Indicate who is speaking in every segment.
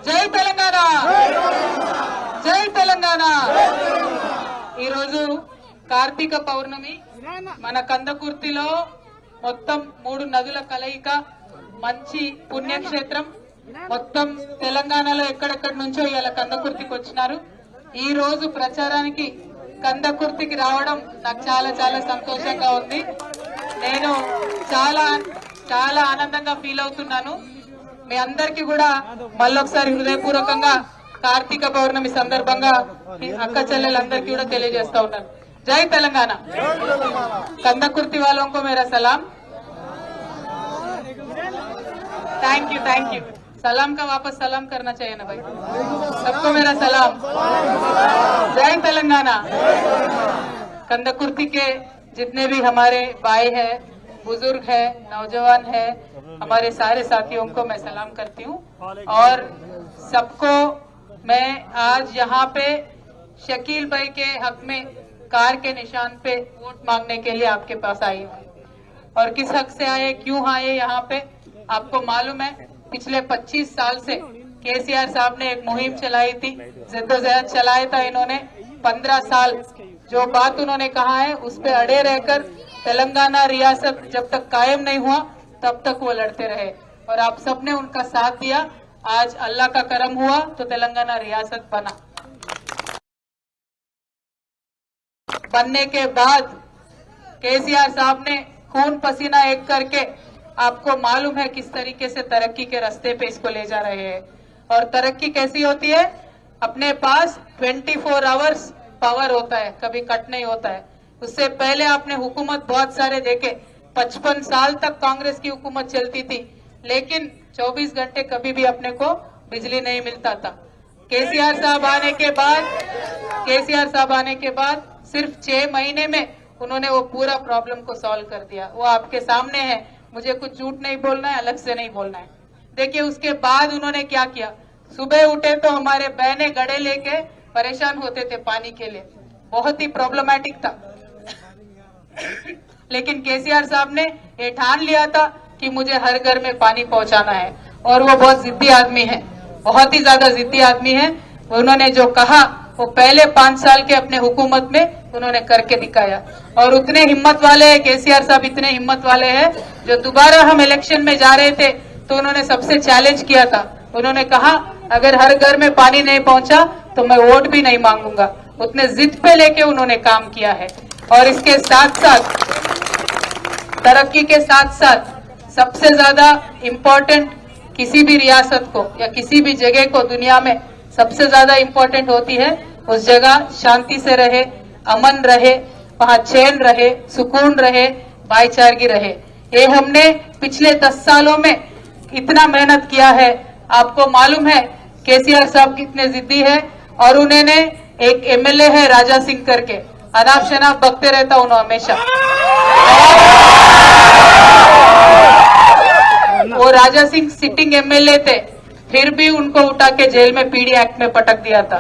Speaker 1: జై తెలంగాణ, జై తెలంగాణ. ఈరోజు కార్తీక పౌర్ణమి. మన కందకుర్తిలో మొత్తం 3 నదుల కలయిక, మంచి పుణ్యక్షేత్రం. మొత్తం తెలంగాణలో ఎక్కడెక్కడి నుంచో ఇవాళ కందకుర్తికి వచ్చినారు. ఈ రోజు ప్రచారానికి కందకుర్తికి రావడం నాకు చాలా చాలా సంతోషంగా ఉంది. నేను చాలా చాలా ఆనందంగా ఫీల్ అవుతున్నాను. మీ అందరికీ కూడా మళ్ళొకసారి హృదయపూర్వకంగా కార్తీక పౌర్ణమి సందర్భంగా అక్క చెల్లెలందరికీ కూడా తెలియజేస్తా ఉన్నాను. जय तेलंगाना. कंदकुर्ती वालों को मेरा सलाम. Thank you. सलाम का वापस सलाम करना चाहिए ना भाई. सबको मेरा सलाम. जय तेलंगाना. कंदकुर्ती के जितने भी हमारे भाई हैं, बुजुर्ग हैं, नौजवान हैं, हमारे सारे साथियों को मैं सलाम करती हूँ. और सबको मैं आज यहाँ पे शकील भाई के हक में कार के निशान पे वोट मांगने के लिए आपके पास आई हूँ. और किस हक से आए, क्यों आए यहाँ पे, आपको मालूम है. पिछले 25 साल से केसीआर साहब ने एक मुहिम चलाई थी, जद्दोजहद चलाया था इन्होंने. 15 साल जो बात उन्होंने कहा है उस पे अड़े रहकर तेलंगाना रियासत जब तक कायम नहीं हुआ तब तक वो लड़ते रहे. और आप सबने उनका साथ दिया. आज अल्लाह का करम हुआ तो तेलंगाना रियासत बना. बनने के बाद केसीआर साहब ने खून पसीना एक करके, आपको मालूम है किस तरीके से तरक्की के रास्ते पे इसको ले जा रहे हैं. और तरक्की कैसी होती है, अपने पास 24 आवर्स पावर होता है, कभी कट नहीं होता है. उससे पहले आपने हुकूमत बहुत सारे देखे. 55 साल तक कांग्रेस की हुकूमत चलती थी, लेकिन 24 घंटे कभी भी अपने को बिजली नहीं मिलता था. केसीआर साहब आने के बाद सिर्फ 6 महीने में उन्होंने वो पूरा प्रॉब्लम को सॉल्व कर दिया. वो आपके सामने है, मुझे कुछ झूठ नहीं बोलना है, अलग से नहीं बोलना है. देखिए उसके बाद उन्होंने क्या किया. सुबह उठे तो हमारे बहने गड़े लेके परेशान होते थे पानी के लिए, बहुत ही प्रॉब्लमैटिक था. लेकिन केसीआर साहब ने ये ठान लिया था कि मुझे हर घर में पानी पहुंचाना है. और वो बहुत जिद्दी आदमी है, बहुत ही ज्यादा जिद्दी आदमी है. उन्होंने जो कहा वो पहले 5 साल के अपने हुकूमत में उन्होंने करके दिखाया. और उतने हिम्मत वाले हैं केसीआर साहब, इतने हिम्मत वाले हैं, जो दोबारा हम इलेक्शन में जा रहे थे तो उन्होंने सबसे चैलेंज किया था. उन्होंने कहा अगर हर घर में पानी नहीं पहुंचा तो मैं वोट भी नहीं मांगूंगा. उतने जिद पे लेके उन्होंने काम किया है. और इसके साथ साथ तरक्की के साथ साथ सबसे ज्यादा इम्पोर्टेंट किसी भी रियासत को या किसी भी जगह को दुनिया में सबसे ज्यादा इम्पोर्टेंट होती है उस जगह शांति से रहे, अमन रहे, वहाँ चैन रहे, सुकून रहे, भाईचारगी रहे. ये हमने पिछले 10 सालों में इतना मेहनत किया है. आपको मालूम है केसीआर साहब कितने जिद्दी है. और उन्होंने एक एमएलए है राजा सिंह करके, अनाप शनाप बकते रहता उन्होंने हमेशा. वो राजा सिंह सिटिंग एमएलए थे, फिर भी उनको उठा के जेल में पीडी एक्ट में पटक दिया था.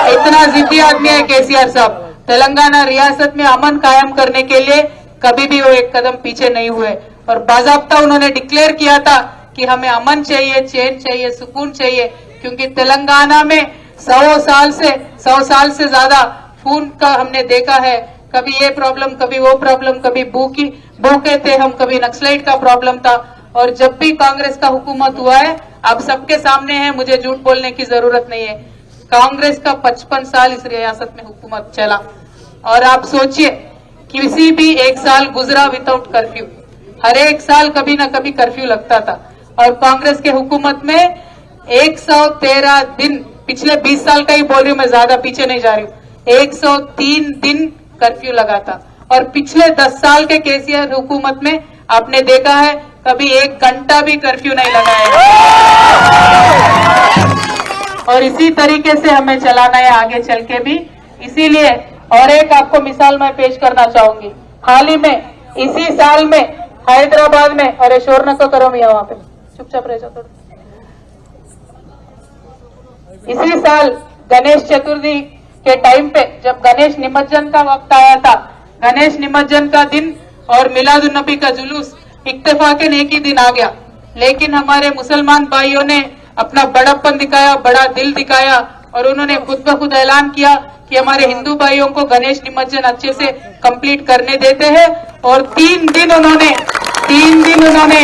Speaker 1: इतना जिद्दी आदमी है केसीआर साहब. तेलंगाना रियासत में अमन कायम करने के लिए कभी भी वो एक कदम पीछे नहीं हुए. और बाज़ाब्ता उन्होंने डिक्लेयर किया था कि हमें अमन चाहिए, चैन चाहिए, सुकून चाहिए. क्योंकि तेलंगाना में 100 साल से ज्यादा खून का हमने देखा है. कभी ये प्रॉब्लम, कभी वो प्रॉब्लम, कभी भूखे थे हम, कभी नक्सलाइट का प्रॉब्लम था. और जब भी कांग्रेस का हुकूमत हुआ है, आप सबके सामने है, मुझे झूठ बोलने की जरूरत नहीं है, कांग्रेस का 55 साल इस रियासत में हुकूमत चला. और आप सोचिए किसी भी एक साल गुजरा विदाउट कर्फ्यू. हर एक साल कभी ना कभी कर्फ्यू लगता था. और कांग्रेस के हुकूमत में 113 दिन, पिछले 20 साल का ही बोल रही हूँ मैं, ज्यादा पीछे नहीं जा रही हूँ, 103 दिन कर्फ्यू लगा था. और पिछले 10 साल के केसीआर हुकूमत में आपने देखा है कभी 1 घंटा भी कर्फ्यू नहीं लगाया. और इसी तरीके से हमें चलाना है आगे चल के भी. इसीलिए और एक आपको मिसाल मैं पेश करना चाहूंगी. हाल ही में इसी साल में हैदराबाद में, अरे शोर न तो करो मियां, वहां पे चुपचाप रह जाओ थोड़ा. इसी साल गणेश चतुर्थी के टाइम पे जब गणेश निमज्जन का वक्त आया था, गणेश निमज्जन का दिन और मिलादुन्नबी का जुलूस इत्तेफाकन एक ही दिन आ गया, लेकिन हमारे मुसलमान भाइयों ने अपना बड़प्पन दिखाया, बड़ा दिल दिखाया और उन्होंने खुद ब खुद ऐलान किया कि हमारे हिंदू भाइयों को गणेश निमज्जन अच्छे से कंप्लीट करने देते हैं। और 3 दिन उन्होंने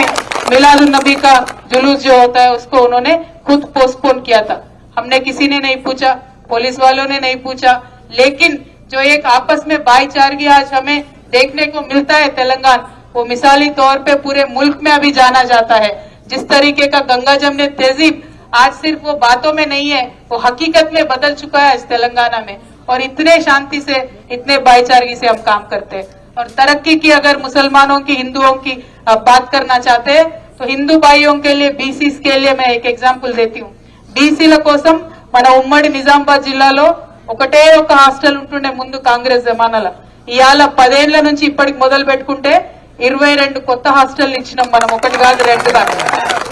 Speaker 1: मिलादुन नबी का जुलूस जो होता है उसको उन्होंने खुद पोस्टपोन किया था। हमने किसी ने नहीं पूछा, पुलिस वालों ने नहीं पूछा, लेकिन जो एक आपस में भाईचारगी आज हमें देखने को मिलता है तेलंगाना, वो मिसाली तौर पे पूरे मुल्क में अभी जाना जाता है। जिस तरीके का गंगा जमने तहजीब आज सिर्फ वो बातों में नहीं है, वो हकीकत में बदल चुका है इस तेलंगाना में। और इतने शांति से, इतने भाईचारगी से हम काम करते हैं। और तरक्की की अगर मुसलमानों की, हिंदुओं की बात करना चाहते हैं तो हिंदू भाइयों के लिए, बीसीस के लिए मैं एक एग्जांपल देती हूँ। బీసీల కోసం మన ఉమ్మడి నిజామాబాద్ జిల్లాలో ఒకటే ఒక హాస్టల్ ఉంటుండే ముందు కాంగ్రెస్ జమానాలో. ఇవాళ 10 ఏళ్ల నుంచి ఇప్పటికి మొదలు పెట్టుకుంటే 22 కొత్త హాస్టల్ ఇచ్చినాం మనం, ఒకటి కాదు రెండు కాదు.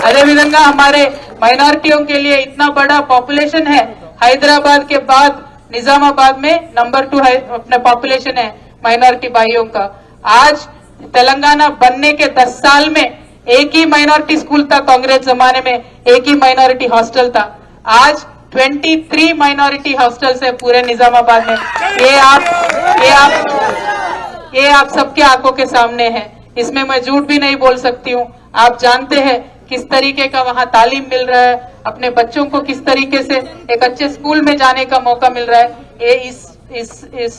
Speaker 1: अदे विधंगा हमारे माइनॉरिटियों के लिए इतना बड़ा पॉपुलेशन है, हैदराबाद के बाद निजामाबाद में नंबर 2 है अपना पॉपुलेशन है माइनॉरिटी भाइयों का. आज तेलंगाना बनने के 10 साल में एक ही माइनॉरिटी स्कूल था, कांग्रेस जमाने में एक ही माइनॉरिटी हॉस्टल था. आज 23 माइनॉरिटी हॉस्टल्स है पूरे निजामाबाद में. ये आप सबके आंखों के सामने है, इसमें मैं झूठ भी नहीं बोल सकती हूँ. आप जानते हैं किस तरीके का वहाँ तालीम मिल रहा है, अपने बच्चों को किस तरीके से एक अच्छे स्कूल में जाने का मौका मिल रहा है. ये इस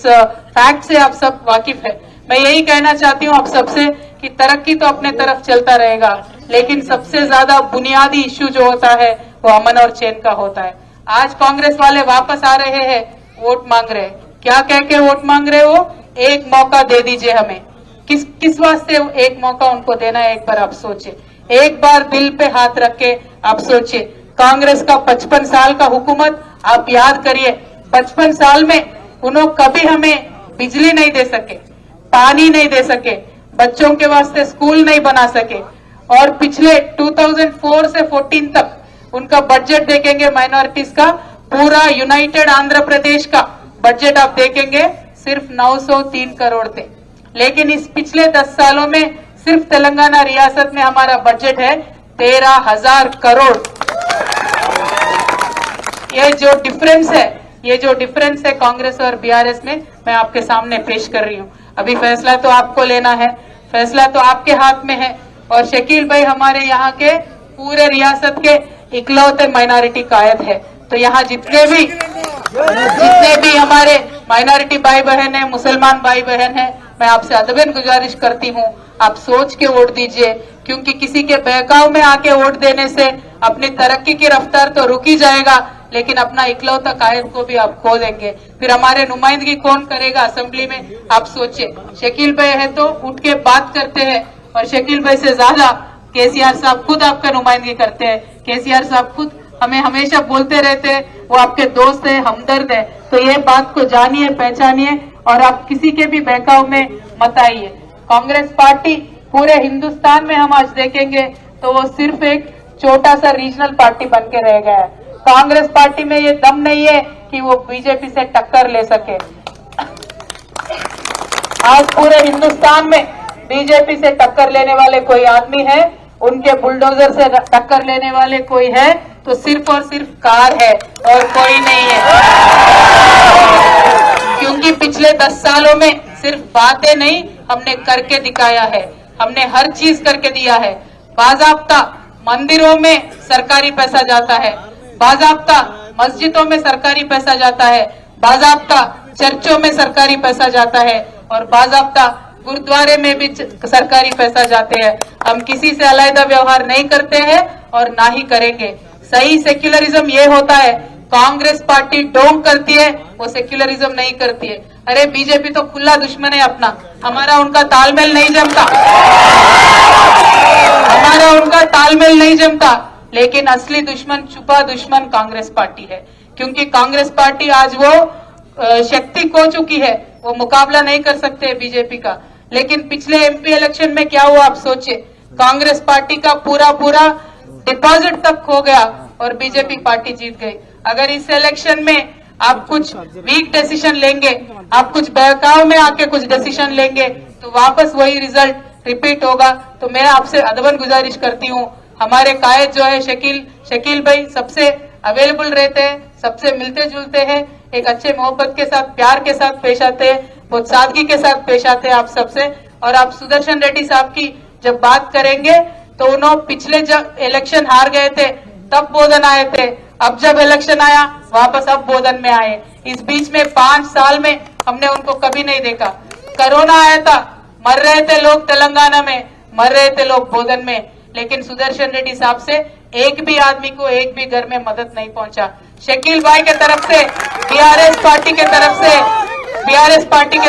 Speaker 1: फैक्ट से आप सब वाकिफ है. मैं यही कहना चाहती हूँ आप सबसे कि तरक्की तो अपने तरफ चलता रहेगा, लेकिन सबसे ज्यादा बुनियादी इश्यू जो होता है वो अमन और चैन का होता है. आज कांग्रेस वाले वापस आ रहे हैं, वोट मांग रहे हैं. क्या कह के वोट मांग रहे हो? एक मौका दे दीजिए हमें. किस वास्ते एक मौका उनको देना है, एक बार आप सोचिए. एक बार दिल पे हाथ रख के आप सोचिए. कांग्रेस का 55 साल का हुकूमत आप याद करिए. 55 साल में उन्होंने कभी हमें बिजली नहीं दे सके, पानी नहीं दे सके, बच्चों के वास्ते स्कूल नहीं बना सके. और पिछले 2004 से 14 तक उनका बजट देखेंगे माइनॉरिटीज का, पूरा यूनाइटेड आंध्र प्रदेश का बजट आप देखेंगे सिर्फ 903 करोड़ थे. लेकिन इस पिछले 10 सालों में सिर्फ तेलंगाना रियासत में हमारा बजट है 13,000 करोड़. ये जो डिफरेंस है कांग्रेस और बीआरएस में, मैं आपके सामने पेश कर रही हूँ. अभी फैसला तो आपको लेना है, फैसला तो आपके हाथ में है. और शकील भाई हमारे यहाँ के पूरे रियासत के इकलौते माइनॉरिटी कायद है. तो यहाँ जितने भी हमारे माइनॉरिटी भाई बहन है, मुसलमान भाई बहन है, मैं आपसे अदबन गुजारिश करती हूँ आप सोच के वोट दीजिए. क्योंकि किसी के बहकाव में आके वोट देने से अपनी तरक्की की रफ्तार तो रुक ही जाएगा, लेकिन अपना इकलौता कायद को भी आप खो देंगे. फिर हमारे नुमाइंदगी कौन करेगा असेंबली में, आप सोचिए. शकील भाई है तो उठ के बात करते हैं, और शकील भाई से ज्यादा केसीआर साहब खुद आपका नुमाइंदगी करते हैं. केसीआर साहब खुद हमें हमेशा बोलते रहते हैं वो आपके दोस्त है, हमदर्द है. तो ये बात को जानिए, पहचानिए और आप किसी के भी बहकाव में मत आइए. कांग्रेस पार्टी पूरे हिंदुस्तान में हम आज देखेंगे तो वो सिर्फ एक छोटा सा रीजनल पार्टी बन के रह गया है. कांग्रेस पार्टी में ये दम नहीं है कि वो बीजेपी से टक्कर ले सके. आज पूरे हिंदुस्तान में बीजेपी से टक्कर लेने वाले कोई आदमी है, उनके बुलडोजर से टक्कर लेने वाले कोई है तो सिर्फ और सिर्फ कार है और कोई नहीं है. क्योंकि पिछले 10 सालों में सिर्फ बातें नहीं, हमने करके दिखाया है. हमने हर चीज करके दिया है. बाज़ाब्ता मंदिरों में सरकारी पैसा जाता है, बाज़ाब्ता मस्जिदों में सरकारी पैसा जाता है, बाज़ाब्ता चर्चों में सरकारी पैसा जाता है, और बाज़ाब्ता गुरुद्वारे में भी सरकारी पैसा जाते हैं. हम किसी से अलग व्यवहार नहीं करते हैं और ना ही करेंगे. सही सेक्युलरिज्म ये होता है. कांग्रेस पार्टी ढोंग करती है, वो सेक्युलरिज्म नहीं करती है. अरे बीजेपी तो खुला दुश्मन है अपना, हमारा उनका तालमेल नहीं जमता. लेकिन असली दुश्मन, छुपा दुश्मन कांग्रेस पार्टी है. क्योंकि कांग्रेस पार्टी आज वो शक्ति खो चुकी है, वो मुकाबला नहीं कर सकते बीजेपी का. लेकिन पिछले एमपी इलेक्शन में क्या हुआ आप सोचिए. कांग्रेस पार्टी का पूरा डिपॉजिट तक खो गया और बीजेपी पार्टी जीत गई. अगर इस इलेक्शन में आप कुछ वीक डिसीजन लेंगे, आप कुछ बहकाव में आके कुछ डिसीजन लेंगे तो वापस वही रिजल्ट रिपीट होगा। तो मैं आपसे अदबन गुजारिश करती हूँ, हमारे कायद जो है शकील भाई सबसे अवेलेबल रहते हैं, सबसे मिलते जुलते हैं, एक अच्छे मोहब्बत के साथ प्यार के साथ पेश आते हैं, बहुत सादगी के साथ पेश आते हैं आप सबसे। और आप सुदर्शन रेड्डी साहब की जब बात करेंगे तो उन्होंने पिछले जब इलेक्शन हार गए थे तब बोधन आए थे, अब जब इलेक्शन आया वापस अब बोधन में आए। इस बीच में 5 साल में हमने उनको कभी नहीं देखा। कोरोना आया था, मर रहे थे लोग तेलंगाना में, मर रहे थे लोग बोधन में, लेकिन सुदर्शन रेड्डी साहब से एक भी आदमी को एक भी घर में मदद नहीं पहुंचा। शकील भाई के तरफ से, बीआरएस पार्टी के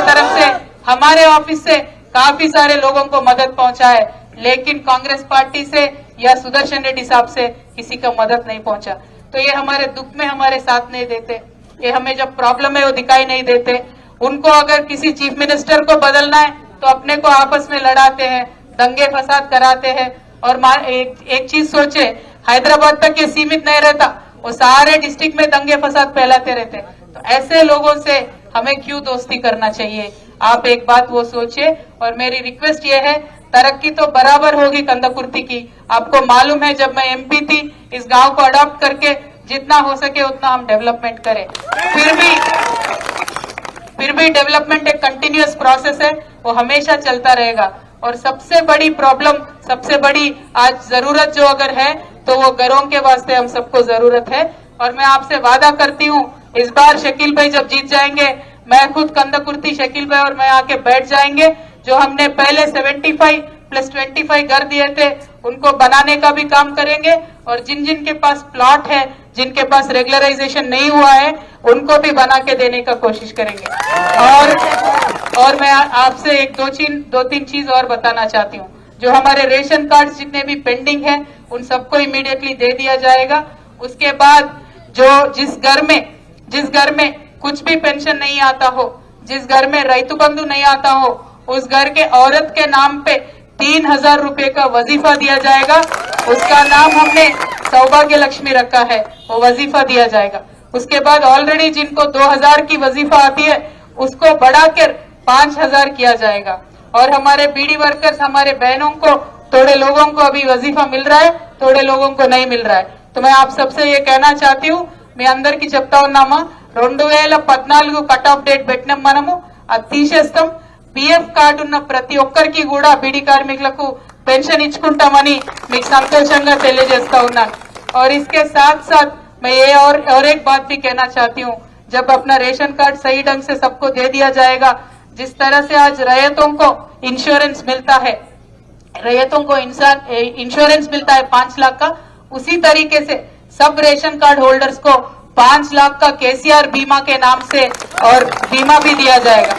Speaker 1: तरफ से हमारे ऑफिस से काफी सारे लोगों को मदद पहुंचा है, लेकिन कांग्रेस पार्टी से या सुदर्शन रेड्डी साहब से किसी का मदद नहीं पहुंचा। तो ये हमारे दुख में हमारे साथ नहीं देते, ये हमें जब प्रॉब्लम है वो दिखाई नहीं देते। उनको अगर किसी चीफ मिनिस्टर को बदलना है तो अपने को आपस में लड़ाते हैं, दंगे फसाद कराते हैं। और एक चीज सोचे, हैदराबाद तक ये सीमित नहीं रहता, वो सारे डिस्ट्रिक्ट में दंगे फसाद फैलाते रहते। तो ऐसे लोगों से हमें क्यों दोस्ती करना चाहिए? आप एक बात वो सोचिए। और मेरी रिक्वेस्ट ये है, तरक्की तो बराबर होगी कंदकुर्ती की। आपको मालूम है जब मैं एमपी थी, इस गांव को अडॉप्ट करके जितना हो सके उतना हम डेवलपमेंट करें। फिर भी डेवलपमेंट एक कंटिन्यूअस प्रोसेस है, वो हमेशा चलता रहेगा। और सबसे बड़ी प्रॉब्लम, सबसे बड़ी आज जरूरत जो अगर है तो वो घरों के वास्ते हम सबको जरूरत है। और मैं आपसे वादा करती हूँ, इस बार शकील भाई जब जीत जाएंगे, मैं खुद कंदकुर्ती शकील भाई और मैं आके बैठ जाएंगे। जो हमने पहले 75+25 घर दिए थे उनको बनाने का भी काम करेंगे। और जिन जिन के पास प्लॉट है, जिनके पास रेगुलराइजेशन नहीं हुआ है, उनको भी बना के देने का कोशिश करेंगे। और मैं आपसे एक दो तीन चीज और बताना चाहती हूँ। जो हमारे रेशन कार्ड जितने भी पेंडिंग है उन सबको इमीडिएटली दे दिया जाएगा। उसके बाद जिस घर में कुछ भी पेंशन नहीं आता हो, जिस घर में रैतु बंधु नहीं आता हो, उस घर के औरत के नाम पे 3000 रुपए का वजीफा दिया जाएगा। उसका नाम हमने सौभाग्य लक्ष्मी रखा है, वो वजीफा दिया जाएगा। उसके बाद ऑलरेडी जिनको 2000 की वजीफा आती है उसको बढ़ाकर 5000 किया जाएगा। और हमारे बीडी वर्कर्स, हमारे बहनों को, थोड़े लोगों को अभी वजीफा मिल रहा है, थोड़े लोगों को नहीं मिल रहा है। तो मैं आप सबसे ये कहना चाहती हूँ, మీ అందరికీ చెప్తా ఉన్నామా, 2014 కట్ ఆఫ్ డేట్ పెట్టినాం మనము, అది తీసేస్తాం। పిఎఫ్ కార్డు ఉన్న ప్రతి ఒక్కరికి కూడా బీడీ కార్మికులకు पेंशन इచ్చుకుంటామని మీకు సంతోషంగా తెలియజేస్తా ఉన్నాను। और इसके साथ साथ मैं ये और एक बात भी कहना चाहती हूँ, जब अपना रेशन कार्ड सही ढंग से सबको दे दिया जाएगा, जिस तरह से आज रैयतों को इंश्योरेंस मिलता है, रैयतों को इंश्योरेंस मिलता है 5 लाख का, उसी तरीके से सब रेशन कार्ड होल्डर्स को 5 लाख का केसीआर बीमा के नाम से और बीमा भी दिया जाएगा।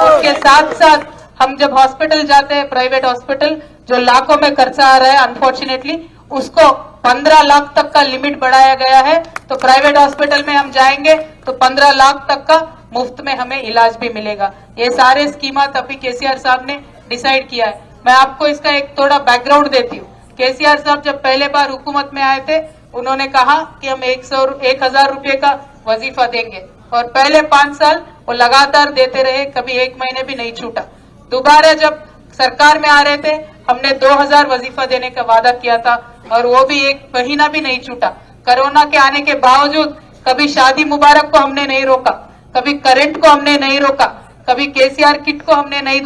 Speaker 1: उसके साथ साथ हम जब हॉस्पिटल जाते हैं, प्राइवेट हॉस्पिटल, जो लाखों में खर्चा आ रहा है अनफॉर्चुनेटली, उसको 15 लाख तक का लिमिट बढ़ाया गया है। तो प्राइवेट हॉस्पिटल में हम जाएंगे तो 15 लाख तक का मुफ्त में हमें इलाज भी मिलेगा। ये सारे स्कीमात अभी केसीआर साहब ने डिसाइड किया है। मैं आपको इसका एक थोड़ा बैकग्राउंड देती हूँ। केसीआर साहब जब पहले बार हुकूमत में आए थे, उन्होंने कहा कि हम 1000 रुपए का वजीफा देंगे, और पहले 5 साल वो लगातार देते रहे, कभी 1 महीने भी नहीं छूटा। दोबारा जब सरकार में आ रहे थे, हमने 2000 वजीफा देने का वादा किया था, और वो भी 1 महीना भी नहीं छूटा। कोरोना के आने के बावजूद कभी शादी मुबारक को हमने नहीं रोका, कभी करंट को हमने नहीं रोका, कभी केसीआर किट को हमने नहीं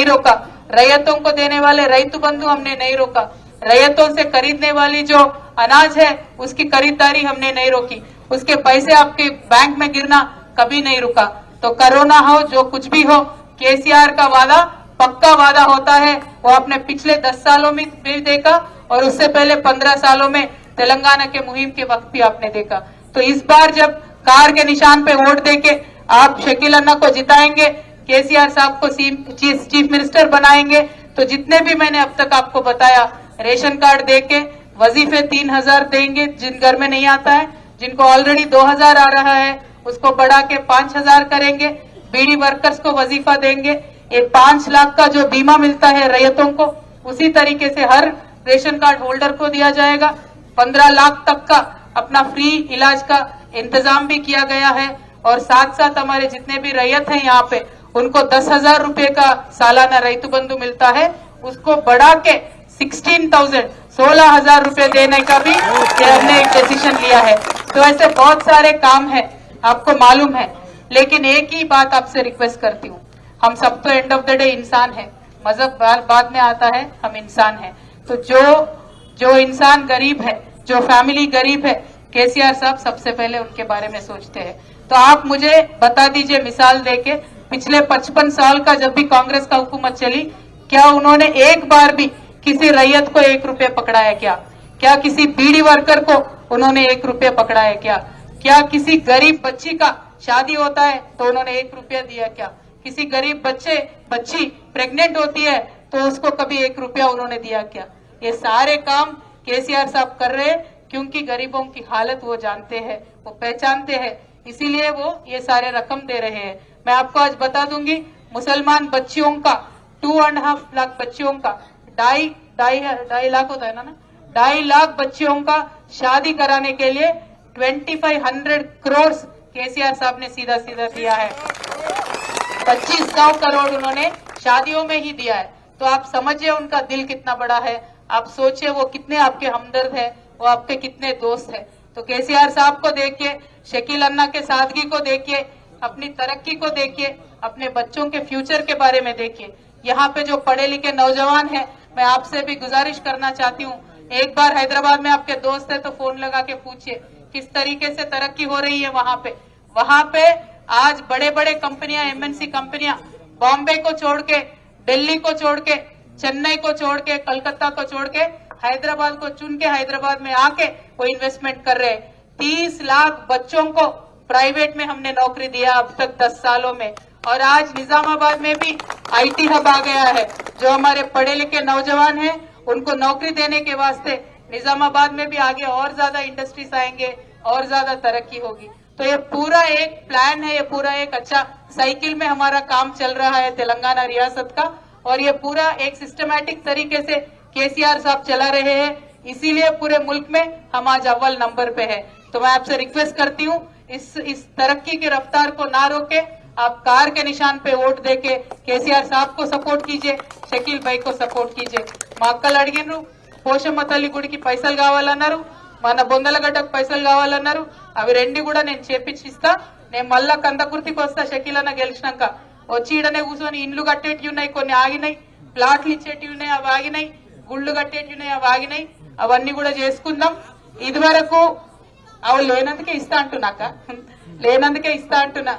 Speaker 1: रोका, रैयतों को देने वाले रैतु बंधु हमने नहीं रोका, रैयतों से खरीदने वाली जो अनाज है उसकी खरीदारी हमने नहीं रोकी, उसके पैसे आपके बैंक में गिरना कभी नहीं रुका। तो कोरोना हो, जो कुछ भी हो, केसीआर का वादा पक्का वादा होता है। वो आपने पिछले 10 सालों में भी देखा, और उससे पहले 15 सालों में तेलंगाना के मुहिम के वक्त भी आपने देखा। तो इस बार जब कार के निशान पे वोट देके आप शकील अन्ना को जिताएंगे, केसीआर साहब को चीफ मिनिस्टर बनाएंगे, तो जितने भी मैंने अब तक आपको बताया, रेशन कार्ड देके वजीफे 3000 देंगे जिन घर में नहीं आता है, जिनको ऑलरेडी 2000 आ रहा है उसको बढ़ा के 5000 करेंगे, बीडी वर्कर्स को वजीफा देंगे, ये 5 लाख का जो बीमा मिलता है रैयतों को, उसी तरीके से हर रेशन कार्ड होल्डर को दिया जाएगा। 15 लाख तक का अपना फ्री इलाज का इंतजाम भी किया गया है। और साथ साथ हमारे जितने भी रैयत हैं यहाँ पे, उनको 10,000 रुपए का सालाना रैतु बंधु मिलता है, उसको बढ़ा के 16,000 रुपए देने का भी हमने एक डिसीजन लिया है। तो ऐसे बहुत सारे काम है, आपको मालूम है। लेकिन एक ही बात आपसे रिक्वेस्ट करती हूँ, हम सब तो एंड ऑफ द डे इंसान है, मजहब बाद में आता है, हम इंसान है। तो जो इंसान गरीब है, जो फैमिली गरीब है, केसीआर साहब सबसे पहले उनके बारे में सोचते हैं। तो आप मुझे बता दीजिए मिसाल देके, पिछले 55 साल का जब भी कांग्रेस का हुकूमत चली, क्या उन्होंने एक बार भी किसी रैयत को 1 रुपये पकड़ाया क्या? क्या किसी बीड़ी वर्कर को उन्होंने 1 रुपये पकड़ाया क्या? क्या किसी गरीब बच्ची का शादी होता है तो उन्होंने 1 रुपया दिया क्या? किसी गरीब बच्ची प्रेग्नेंट होती है तो उसको कभी 1 रुपया उन्होंने दिया क्या? ये सारे काम केसीआर साहब कर रहे हैं, क्योंकि गरीबों की हालत वो जानते हैं, वो पहचानते हैं, इसीलिए वो ये सारे रकम दे रहे हैं। मैं आपको आज बता दूंगी, मुसलमान बच्चियों का 2.5 लाख बच्चियों का 2.5 लाख होता है ना, 2.5 लाख बच्चियों का शादी कराने के लिए 2500 करोड़ केसीआर साहब ने सीधा दिया है। 2500 करोड़ उन्होंने शादियों में ही दिया है। तो आप समझिए उनका दिल कितना बड़ा है, आप सोचिए वो कितने आपके हमदर्द है, वो आपके कितने दोस्त है। तो केसीआर साहब को देखिए, शकील अन्ना के सादगी को देखिए, अपनी तरक्की को देखिए, अपने बच्चों के फ्यूचर के बारे में देखिए। यहाँ पे जो पढ़े लिखे नौजवान हैं, मैं आपसे भी गुजारिश करना चाहती हूँ, एक बार हैदराबाद में आपके दोस्त है तो फोन लगा के पूछिए किस तरीके से तरक्की हो रही है वहाँ पे आज बड़े बड़े कंपनियां, एमएनसी कंपनियां बॉम्बे को छोड़ के, दिल्ली को छोड़ के, चेन्नई को छोड़ के, कलकत्ता को छोड़ के हैदराबाद को चुन के हैदराबाद में आके वो इन्वेस्टमेंट कर रहे हैं। 30 लाख बच्चों को प्राइवेट में हमने नौकरी दिया अब तक 10 सालों में। और आज निजामाबाद में भी आईटी हब आ गया है। जो हमारे पढ़े लिखे नौजवान हैं उनको नौकरी देने के वास्ते निजामाबाद में भी आगे और ज्यादा इंडस्ट्रीज आएंगे और ज्यादा तरक्की होगी। तो ये पूरा एक प्लान है, ये पूरा एक अच्छा साइकिल में हमारा काम चल रहा है तेलंगाना रियासत का। और ये पूरा एक सिस्टमैटिक तरीके से केसीआर साहब चला रहे हैं, इसीलिए पूरे मुल्क में हम आज अव्वल नंबर पे है। तो मैं आपसे रिक्वेस्ट करती हूँ, इस तरक्की की रफ्तार को ना रोके, आप कार के निशान पे वोट देके केसीआर साहब को सपोर्ट कीजिए, शकील भाई को सपोर्ट कीजिए। మా అక్కలు అడిగినారు, పోషమ్మ తల్లి గుడికి పైసలు కావాలన్నారు, మన బొందలగడ్డకు పైసలు కావాలన్నారు, అవి రెండు కూడా నేను చేపించిస్తా। నేను మళ్ళా కందకుర్తికి వస్తా షకీల్ అన్న గెలిచినాక, వచ్చి ఈడనే కూర్చొని ఇండ్లు కట్టేటివి ఉన్నాయి, కొన్ని ఆగినాయి, ప్లాట్లు ఇచ్చేటివి ఉన్నాయి అవి ఆగినాయి, గుళ్ళు కట్టేటివి ఉన్నాయి అవి ఆగినాయి, అవన్నీ కూడా చేసుకుందాం। ఇది వరకు అవి లేనందుకే ఇస్తా అంటున్నాక, లేనందుకే ఇస్తా అంటున్నా।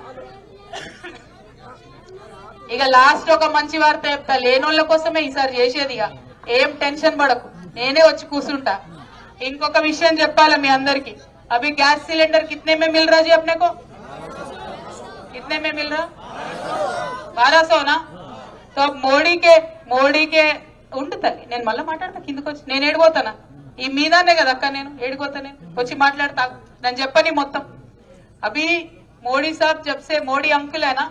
Speaker 1: ఇక లాస్ట్ ఒక మంచి వార్త చెప్తా, లేనోళ్ళ కోసమే ఈసారి చేసేదిగా, ఏం టెన్షన్ పడకు, నేనే వచ్చి కూర్చుంటా। ఇంకొక విషయం చెప్పాలి మీ అందరికి, अभी गैस सिलेंडर कितने में मिल रहा जी अपने को? कितने में मिल रहा? 1200 ना। तो अब మోడీ के ఉంటుంది, నేను మళ్ళీ మాట్లాడతా, కిందకి వచ్చి నేను ఏడిపోతానా? ఈ మీదానే కదా అక్క, నేను ఏడిపోతానే వచ్చి మాట్లాడతా, నేను చెప్పని మొత్తం। अभी मोदी साहब जब से, मोदी अंकल है ना,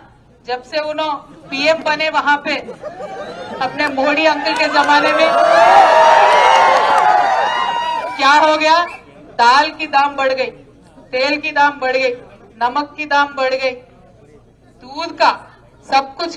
Speaker 1: जब से उन्होंने पीएम बने वहां पे अपने मोदी अंकल के जमाने में क्या हो गया? दाल की दाम बढ़ गई, तेल की दाम बढ़ गई, नमक की दाम बढ़ गई, दूध का सब कुछ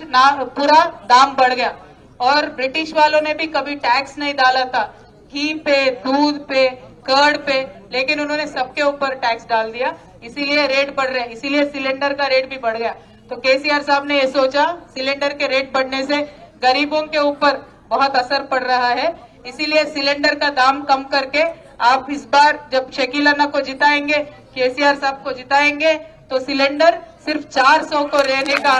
Speaker 1: पूरा दाम बढ़ गया। और ब्रिटिश वालों ने भी कभी टैक्स नहीं डाला था घी पे, दूध पे, कर्ड पे, लेकिन उन्होंने सबके ऊपर टैक्स डाल दिया, इसीलिए रेट बढ़ रहे हैं, इसीलिए सिलेंडर का रेट भी बढ़ गया। तो केसीआर साहब ने ये सोचा, सिलेंडर के रेट बढ़ने से गरीबों के ऊपर बहुत असर पड़ रहा है, इसीलिए सिलेंडर का दाम कम करके आप इस बार जब शकील अन्ना को जिताएंगे, केसीआर साहब को जिताएंगे, तो सिलेंडर सिर्फ 400 को रहने का।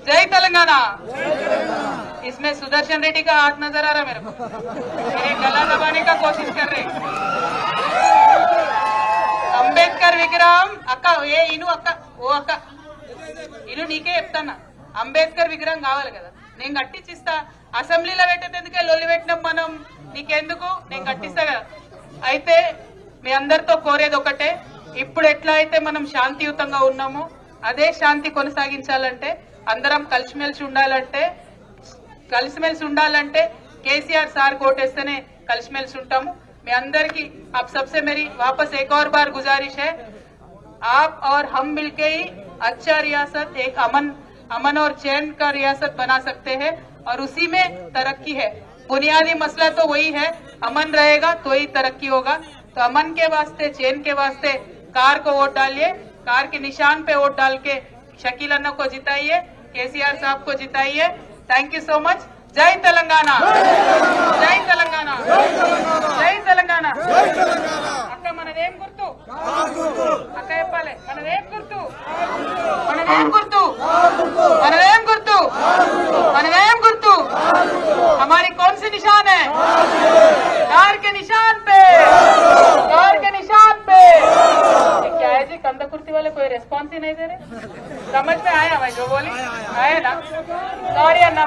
Speaker 1: जय तेलंगाना। इसमें सुदर्शन रेड्डी का हाथ नजर आ रहा मेरे को, मेरे गला दबाने का कोशिश कर रहे। అంబేద్కర్ విగ్రహం అక్క ఏ ఇను అక్క ఓ అక్క ఇను నీకే చెప్తానా అంబేద్కర్ విగ్రహం కావాలి కదా నేను కట్టించిస్తా అసెంబ్లీలో పెట్టేందుకే లొల్లి పెట్టినాం మనం నీకెందుకు నేను కట్టిస్తా కదా అయితే మీ అందరితో కోరేది ఒకటే ఇప్పుడు ఎట్లా అయితే మనం శాంతియుతంగా ఉన్నామో అదే శాంతి కొనసాగించాలంటే అందరం కలిసిమెలిసి ఉండాలంటే కేసీఆర్ సార్ కోటేస్తేనే కలిసిమెలిసి ఉంటాము మీ అందరికి आप सबसे मेरी वापस एक और बार गुजारिश है आप और हम मिलके ही अच्छा रियासत एक अमन और चैन का रियासत बना सकते हैं और उसी में तरक्की है बुनियादी मसला तो वही है अमन रहेगा तो ही तरक्की होगा तो अमन के वास्ते चैन के वास्ते कार को वोट डालिए कार के निशान पे वोट डाल के शकील अन्ना को जिताइए केसीआर साहब को जिताइए थैंक यू सो मच जय तेलंगाना जय तेलंगाना जय तेलंगाना అక్క మనదేం గుర్తు అక్క చెప్పాలి మనదేం గుర్తు మనదేం గుర్తు మనదేం గుర్తు మనదేం గుర్తు हमारी कौन सी निशान है कार के निशान पे कार के निशान पे क्या है जी कंधा कुर्सी वाले कोई रिस्पॉन्स ही नहीं दे रहे समझ में आया भाई जो बोली आया ना सॉरी अन्ना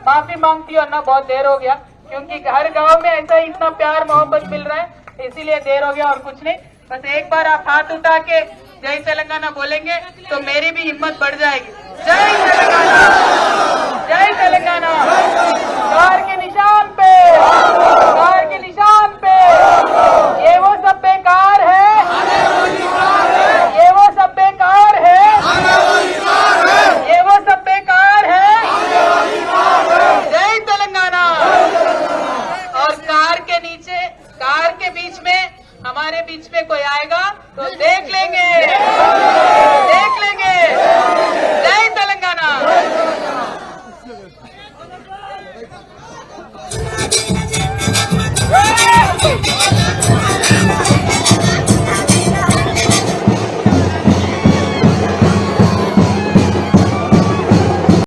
Speaker 1: माफी मांगती हूँ अन्ना बहुत देर हो गया क्योंकि हर गांव में ऐसा ही इतना प्यार मोहब्बत मिल रहा है इसीलिए देर हो गया और कुछ नहीं बस एक बार आप हाथ उठा के जय तेलंगाना बोलेंगे तो मेरी भी हिम्मत बढ़ जाएगी जय तेलंगाना जय तेलंगाना कार के निशान पे ये वो सब बेकार है ये वो सब बेकार है ये वो सब बेकार है जय तेलंगाना और कार के बीच में हमारे बीच में कोई आएगा तो देख लेंगे जय तेलंगाना